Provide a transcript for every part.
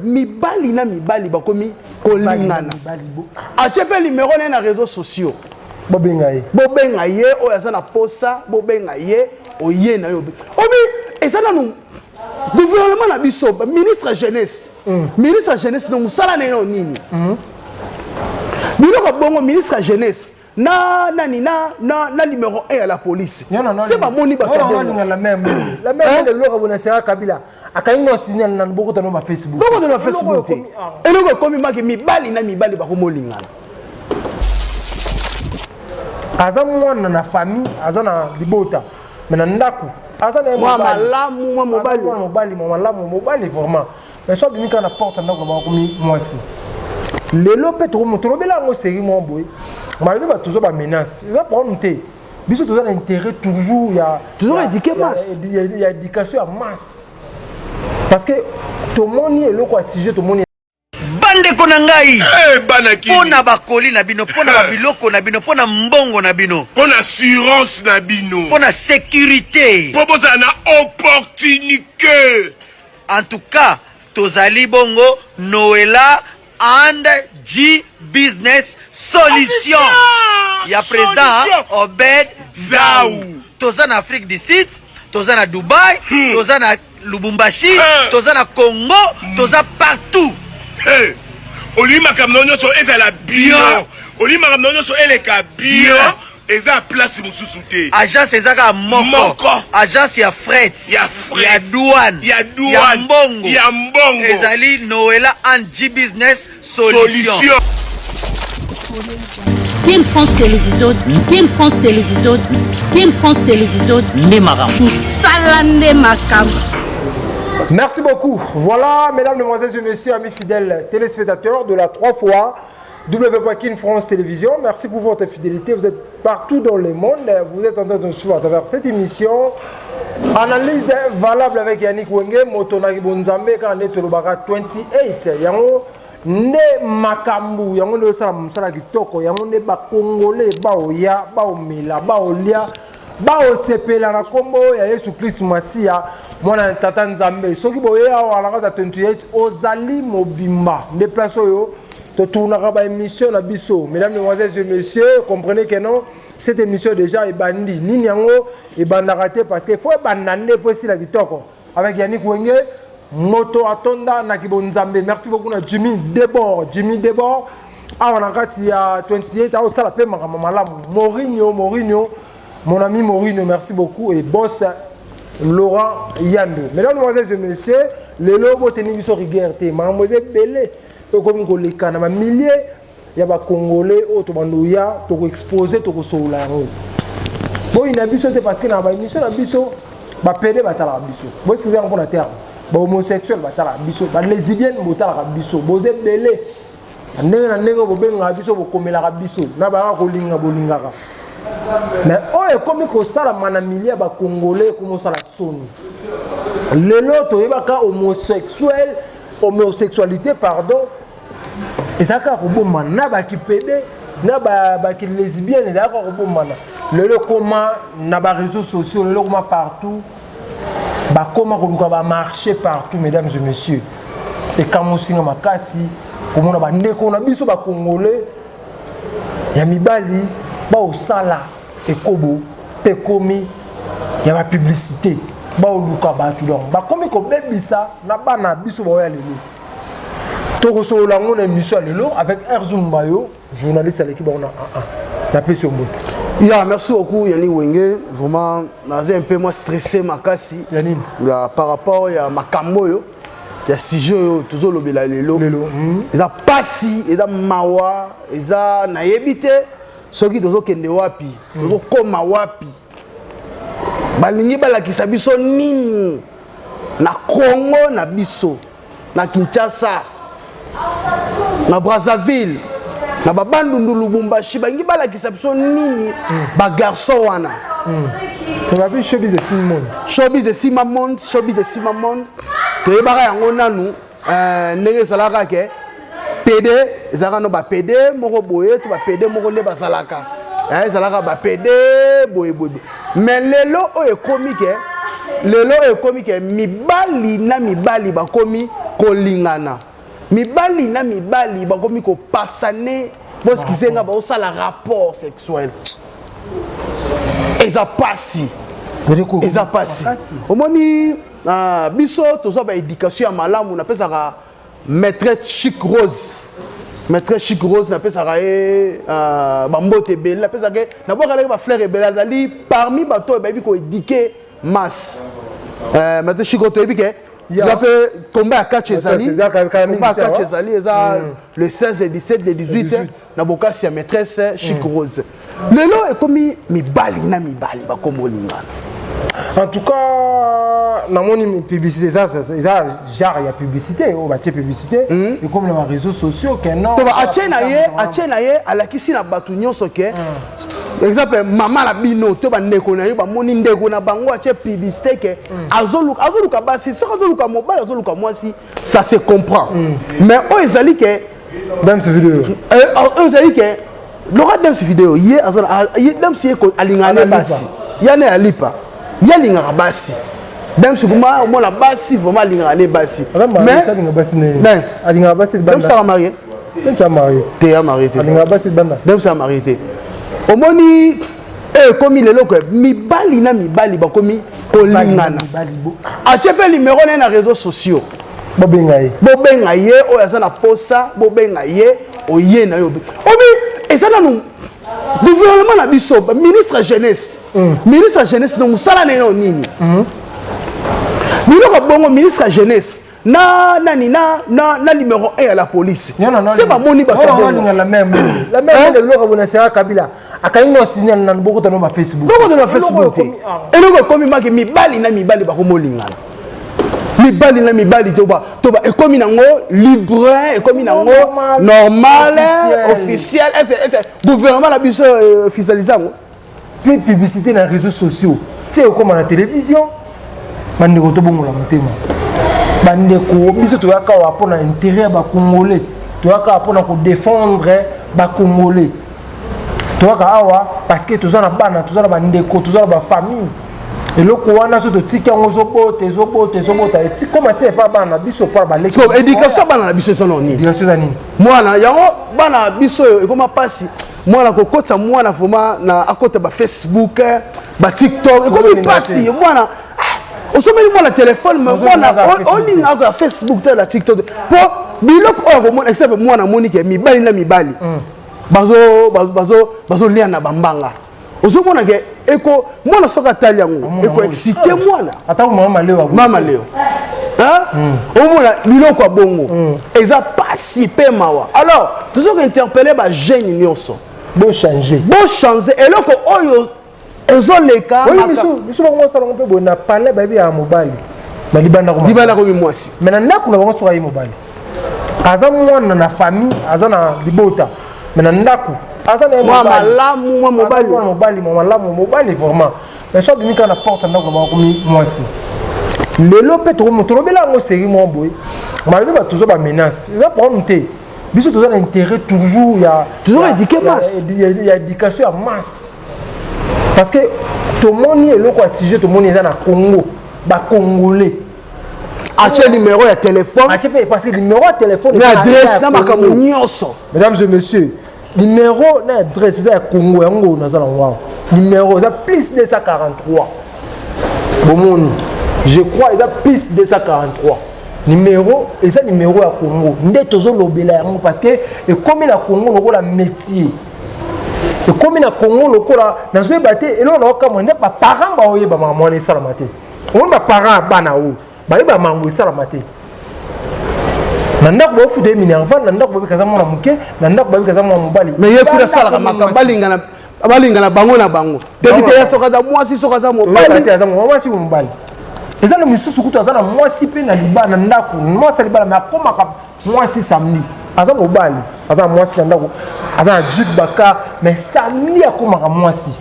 mibali na mibali bakomi kolingana achepe numéro na réseaux sociaux bobenga ye oyo aza na posa bobenga ye oye na yo obi eza na no gouvernement na biso ministre jeunesse no musala na yo nini biloko bongo ministre jeunesse na numéro 1 à la police c'est pas moni ba la même de l'eau na sera Kabila akaingo signal na beaucoup de ma Facebook beaucoup de ma Facebook et nous comme mibali na mibali ba komolingana aza mwana na famille aza na libota mais na ndaku aza na mobali vraiment mais soit bien quand la porte ndako ba komi mwasi lelo petro motobela ngo série mo boy malgré ba toujours ba menace ça prend té biso toujours intérêt toujours il y a toujours éduquer masse il y a éducation à masse parce que tout le monde est loko à sujet tout le monde bande konangai banaki pona bakoli na bino pona babiloko na bino pona mbongo na bino pona assurance na bino pona sécurité popoza na opportunité en tout cas tozali bongo Noela and G Business Solution. Il y a président Obed Zaou. Toza en Afrique du Sud, toza na Dubaï, toza na Lubumbashi, toza na Congo, toza partout. Oli makamnonyo so ezala bio. Oli makamnonyo so eleka bio. Eza place mususu te. Agence ezaka moko. Agence ya fret, ya douane, ya mbongo. Ya mbongo. Ezali Noela and G Business Solution. Team France Télévision, Team France Télévision, Team France Télévision, Nemakam. Salande Makam. Merci beaucoup. Voilà, mesdames, demoiselles et messieurs, amis fidèles téléspectateurs de la 3 fois W.Kin France Télévision. Merci pour votre fidélité. Vous êtes partout dans le monde. Vous êtes en train de nous suivre à travers cette émission. Analyse valable avec Yannick Wenge, Motonagi Bonzambe, quand on est au Lobaka 28. Yango ne makambu, yango ne salam sala kitoko, yango ne ba Congolais, ba oya, ba omela, ba olia, ba osepela na kombo ya Yesu Christ Masia. Mwana tata Nzambe. Soki boye awa la 28 ozali mobimba. Déplaço yo. Tournera ba émission na biso. Mesdames, demoiselles et messieurs, comprenez que non, cette émission déjà est bandie. Ni nyango est bandaraté parce qu'il faut banane pour si la kitoko. Avec Yannick Wenge, Moto Atonda Nakibonzambe. Merci beaucoup à Jimmy Debord. Ah, on a il y a 28 ans, ça la paix Mourinho, mon ami Mourinho, merci beaucoup. Et boss Laurent Yando. Mesdames, demoiselles et messieurs, les lobos tenus sur Rigerte, mademoiselle Belé. Comme les Canama milliers, il y a des Congolais, autres Bandouya, qui ont exposé, qui ont sauvé la route. Bon, il y a des choses parce que dans la mission, il y a des choses qui ont pédé la mission. Bon, c'est ça qu'on a terme. Bon, homosexuel, la mission. Bon, lesbienne, la mission. Bon, c'est belé. La mission, la mission. Mais, oh, comme il y a la manamilia, les Congolais, comme ça la sonne. Les autres, il y a homosexuel. Homosexualité, pardon, et ça a un man, n'a qui pédé, n'a qui lesbienne, et ça a un man. Le comment, n'a pas réseaux sociaux, le comment partout, comment on va marcher partout, mesdames et messieurs. Et quand on signe ma casse, comment on va néko na biso ba Congolais, ya mibali, ba au sala, et kobo, pekomi, ya la publicité. Ba oluka ba tout donc ba comme ko bebisa na bana biso ba ya lelo to so la ngone émission lelo avec Erzum Bayo journaliste à l'équipe on a tapé sur moto. Ya merci beaucoup Yannick Wenge, vraiment naze un peu moins stressé makasi Yannick par rapport à makambo yo ya sujet yo toujours lobela lelo eza pasi eza mawa eza na yebite soki tozo kende wapi tozo koma wapi balingi balakisa biso nini na Congo na biso na Kinshasa na Brazzaville na babandundu Lubumbashi balingi balakisa biso nini ba garçon wana babi showbiz de Simon showbiz de Simon to ebaka yango nanu ndenge salaka ke PD ezaka no ba PD moko boye to ba PD moko nde basalaka ezalaka ba PD boye mais lelo o ekomi ke mibali na mibali bakomi kolingana mibali na mibali bakomi ko passaner parce qu'ils zenga ba ça la rapport sexuel eza pasi eza pasi omoni biso tozo ba éducation ya malamu na pesa ka maîtresse chic rose na pesa ka bambote belle na pesa ke na boka ba fleur belle azali parmi bato ba bi ko éduquer masse maîtresse chic rose to ebike ça peut tomber à 4 Ezali. Le 16, le 17, le 18. Na boka si maîtresse chic rose. Lelo est comme mi bali na mi bali ba comme lingana. En tout cas, dans mon publicité, ça genre il y a publicité, on va dire publicité, et comme les réseaux sociaux, que non. Tu vas acheter à la kisi na batunyo soke. Exemple maman la bino, tu vas ndeko na yo ba moni ndeko na bango acheter publicité que azoluka basi, ça azoluka mobile, azoluka mwasi, ça se comprend. Mais eux ezali que dans cette vidéo. Eux ezali que Laura dans cette vidéo, hier dans ce ko alingane basi. Yana alipa. Yalinga basi même si moi la basi vraiment linga basi mais alinga basi même ça marié t'es marié alinga basi banda même ça marié omoni comme il est là mi bali na mi bali ba komi kolingana achepe numéro na réseaux sociaux bobenga ye o ya na posta bobenga ye oye na yo omi ezana no gouvernement na biso ministre jeunesse donc sala na yo nini biloko bongo ministre jeunesse na numéro 1 à la police c'est pas moni ba la même de biloko bona sera Kabila akaino signal na boko to na Facebook et loko komi maki mibali na mibali ba ko molingana mibali na mibali toba et comme nango libre et comme nango normal officiel est gouvernement la biso officialisant puis publicité dans les réseaux sociaux tu sais comme la télévision bandeko to bongo la motema bandeko biso to yaka wa pona intérêt ba congolais to yaka pona ko défendre ba congolais to yaka awa parce que tous na bana tous na bandeko tous na ba famille et le koana so to tika ngozobote et comment tu pas bana biso pour ba l'éducation éducation bana na biso sono ni éducation za nini mwana yango bana biso e koma pasi mwana ko kota mwana foma na akota ba Facebook ba TikTok e komi pasi mwana osomeli mwana téléphone mais mwana olinga ko Facebook ta la TikTok pour biloko o ko exemple mwana monike mibali na mibali bazo lia na bambanga ozomona ke eko mwana soka tali yango eko excité mwana ata mama leo hein omona biloko ya bongo eza pasi pe mawa alors toujours interpeller ba jeune nyonso bo changer eloko oyo ezoleka biso ba mwasa ngompe bo na parler ba bi ya mobali balibanda ko mwasi mais na ndako na bango soka yi mobali aza mwana na famille aza na libota mais na ndako moi malamu mobali vraiment mais soit bimika na porte ndako ba komi mwasi lelo pe to motobela ngo seri mo boy malgré ba toujours ba menace ça problème té biso toujours intérêt toujours toujours éduquer masse il y a éducation à masse parce que tout le monde est là quoi sujet tout le monde est na Congo ba congolais acheter numéro de téléphone parce que numéro de téléphone mais adresse na makambo nyonso mesdames et messieurs numéro na adresse ça Congo yango na zala ngwa numéro ça plus 243 bomoni je crois ça plus 243 numéro et ça numéro à Congo ndé tozo lobela yango parce que et comme na Congo loko la métier et comme na Congo loko la na zo baté et là on ka mwende ba parents ba oyeba maman les salamate on ba parents bana o ba yeba mango salamate nanda ko fude minerva nanda ko bikaza mona muke nanda ko bikaza mona mobali mais yekura sala kama balingana bango na bango debite ya soka za mwasi soka za mobali ya za mwasi mobali eza na misusu kutu aza na mwasi pe na libana ndako mwasi libana mais akoma ka mwasi samedi aza mobali aza mwasi ndako aza na jik baka mais samedi akoma ka mwasi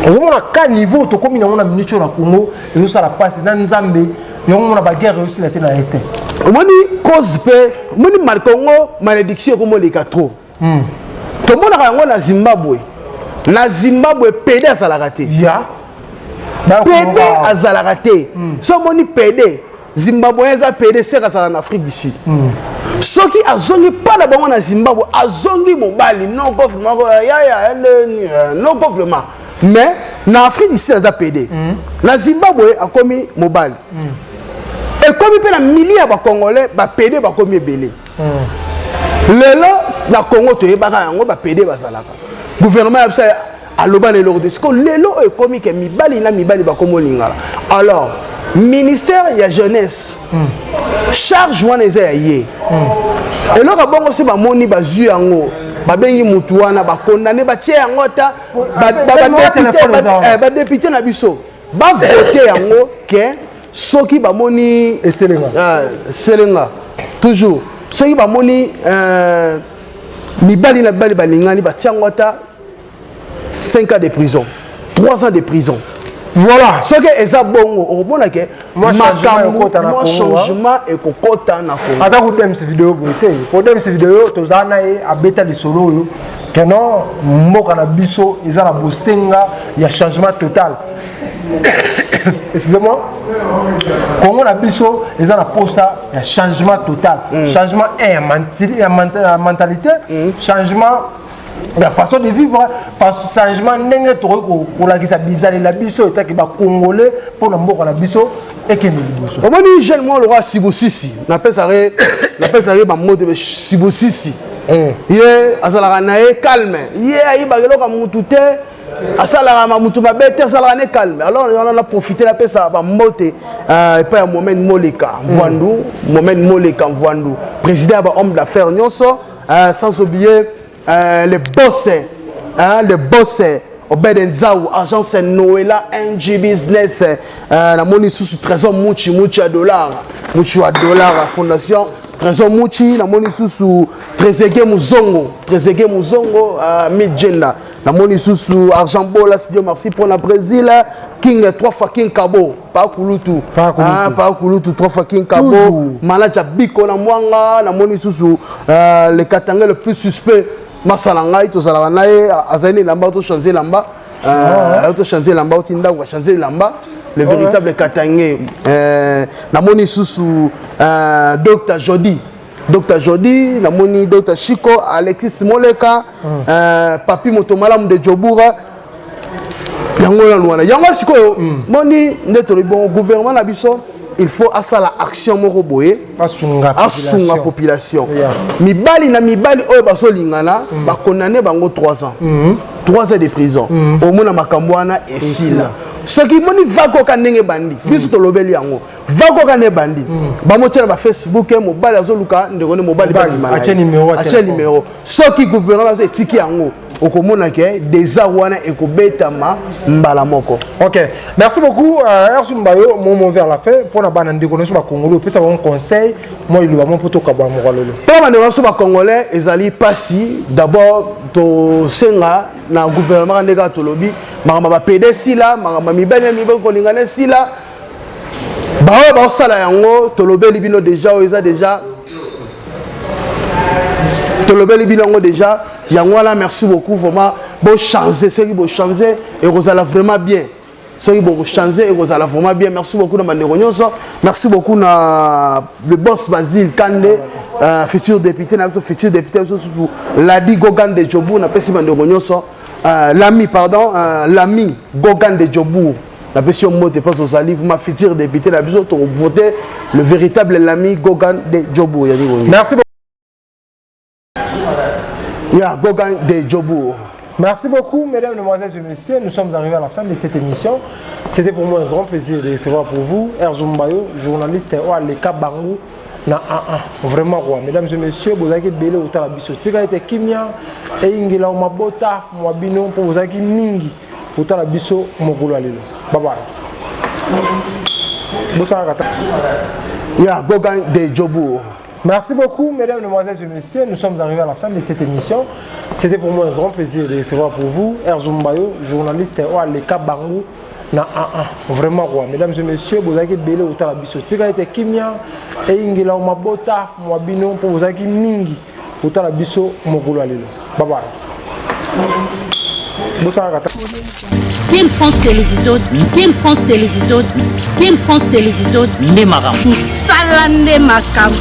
omona ka niveau to komi na mona minicho na Congo ezo sala passe na nzambe yongo na ba guerre aussi la tena este omoni cause pe omoni mal Congo malédiction comme les quatre to mona ka ngo na Zimbabwe PD azalaka te ya PD azalaka te so moni PD Zimbabwe eza PDC en Afrique du Sud. Ceux qui azongi pas la banque na Zimbabwe, azongi mobali, non gouvernement, non gouvernement. Mais en Afrique du Sud, eza PD. Na Zimbabwe a commis mobali. Et comme il y a des milliers de Congolais, ba PD ba commis belé. Lelo na Congo to yebaka yango ba PD ba salaka. Gouvernement a loba le loro de ce que lelo est commis que mibali na mibali ba komo lingala. Alors ministère ya jeunesse charge wana eza ya ye. Et là bongo se ba moni ba zu yango ba bengi mutu wana ba condamné ba tie yango ta ba député na biso ba voter yango que soki ba moni selenga toujours soki ba moni mibali na bali balingani ba tie yango ta 5 ans de prison 3 ans de prison. Voilà. Ce que est bon, au bon que moi changement et kokota na Congo. Ata ko dem cette vidéo beauté. Ko dem cette vidéo to zana e abeta de solo yo. Que non mboka na biso ezala bosenga ya changement total. Excusez-moi. Congo na biso ezala posa ya changement total. Changement mentalité, changement la façon de vivre, changement n'est pas pour la bizarre la biso et qui va congolais pour le mot la biso et qui nous. Comment dit jeune moi le roi Sibosisi, n'appelle ça ma mot de Sibosisi. Yé azala nae calme. Yé ayi bagelo ka mutute asala ma mutu babete asala ne calme. Alors on a profité la paix ça ba mote et pas un moment moleka Mvandu, moment moleka Mvandu. Président ba homme d'affaires nyonso sans oublier les boss Obed Nzaou, agence Noëlla NG Business, la monnaie sous trésor Mouchi à dollar, fondation trésor Mouchi, la monnaie sous Trésor Muzongo, Midjenda, la monnaie sous argent bola, si Dieu merci pour la Brésil, King 3 fois King Kabo, pas Kulutu, 3 fois King Kabo, Malaja Biko, la Mwanga, la monnaie sous les Katangais le plus suspect. Masalangai to salanae azani lamba to changer lamba to changer lamba tinda ou changer lamba le véritable Katangais na moni susu Dr Jody na moni Dr Chico Alexis Moleka Papi Motomalamu de Jobura yango na luana yango sikoyo moni ndeto le bon gouvernement na biso il faut à la action moko boye asunga population mibali na mibali oyo baso lingana ba condamné bango 3 ans 3 ans de prison au mona makambwana esila ce qui moni vako ka ndenge bandi biso to lobeli yango vako ka ne bandi ba motela ba Facebook mobali azoluka ndeko ne mobali ba limana ache numéro ce qui gouvernement etiki yango okomona ke des arwana ekobetama mbala moko. OK, merci beaucoup Erzu Mbayo mon vers la fin pour na bana ndeko so ba congolais pesa ba conseil moi il va mon poto ka ba mokalolo pour ba ndeko so ba congolais ezali pasi d'abord to senga na gouvernement ndeka tolobi makamba ba PDC la makamba mibali ko lingana sila ba sala yango tolobeli bino déjà eza déjà tolobeli bino déjà yango là merci beaucoup vraiment bon changer c'est qui bon changer et vous allez vraiment bien c'est qui bon changer et vous allez vraiment bien merci beaucoup na mandeko nyonso merci beaucoup na le boss Basile Kande futur député na futur député surtout Ladi Gogan de Djobu na pesi mandeko nyonso l'ami Gogan de Djobu la question mot est pas aux alliés ma futur député la biso to voter le véritable l'ami Gogan de Djobu merci. Gogan de Djobu. Merci beaucoup, mesdames, mesdemoiselles et messieurs. Nous sommes arrivés à la fin de cette émission. C'était pour moi un grand plaisir de recevoir pour vous Erzu Mbayo, journaliste au Aleka Bangu na vraiment quoi. Mesdames et messieurs, vous avez belé au talabiso. Tika ete kimia et ingila mabota mwabino pour vous avez mingi au talabiso mokolo alelo. Bye bye. Gogan de Djobu. Merci beaucoup, mesdames, mesdemoiselles et messieurs. Nous sommes arrivés à la fin de cette émission. C'était pour moi un grand plaisir de recevoir pour vous Erzu Mbayo, journaliste au Aleka Bangu na vraiment quoi. Mesdames et messieurs, vous avez belé au talabiso. Tika ete kimia et ingila mabota mwabino pour vous avez mingi au talabiso mokolo alelo. Bye bye. Ken France Télévision, Ken France Télévision, Ken France Télévision, Nemaram. Salande Makam.